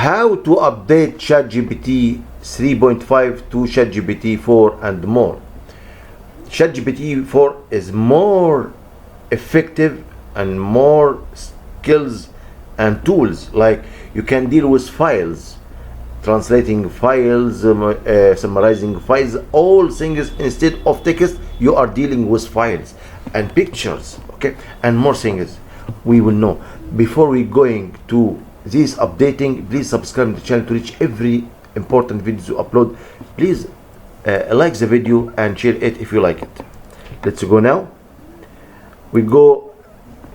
how to update Chat GPT 3.5 to Chat GPT 4 and more. Chat GPT 4 is more effective and more skills and tools, like you can deal with files, translating files, summarizing files, all things. Instead of text, you are dealing with files and pictures, okay, and more things. We will know. Before we going to this updating, please subscribe to the channel to reach every important video to upload. Please like the video and share it if you like it. Let's go now. We go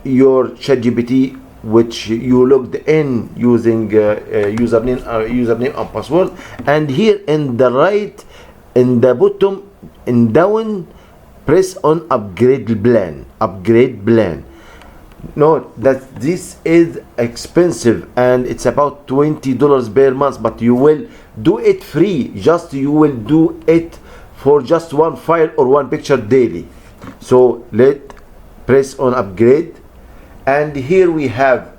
your ChatGPT, which you logged in using username and password, and here in the right, in the bottom and down, press on upgrade plan. Note that this is expensive and it's about $20 per month, but you will do it free. You will do it for just one file or one picture daily. So press on upgrade, and here we have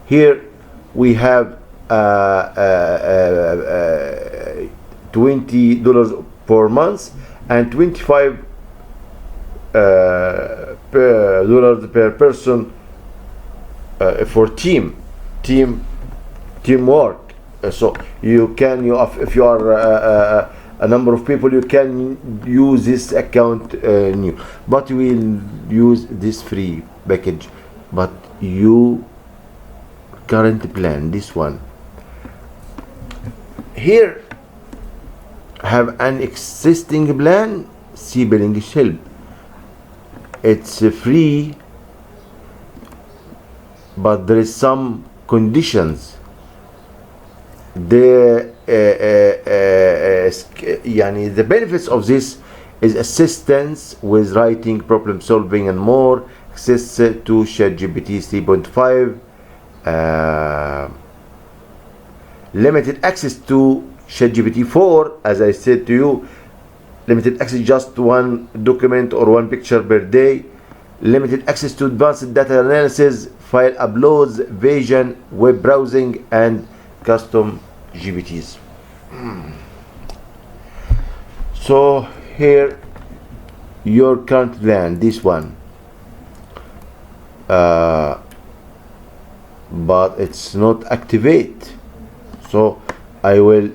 $20 per month and $25 per person for teamwork. So you can, if you are a number of people, you can use this account new, but we'll use this free package. But you current plan, this one here, have an existing plan, see billing help. It's free, but there is some conditions. The benefits of this is assistance with writing, problem solving, and more. Access to ChatGPT 3.5. Limited access to ChatGPT 4, as I said to you. Limited access just one document or one picture per day. Limited access to advanced data analysis, file uploads, vision, web browsing, and custom GPTs. So here your current plan, this one, but it's not activate. So I will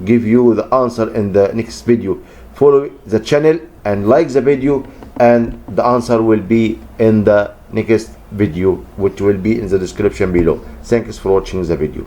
give you the answer in the next video. Follow the channel and like the video, and the answer will be in the next video, which will be in the description below. Thanks for watching the video.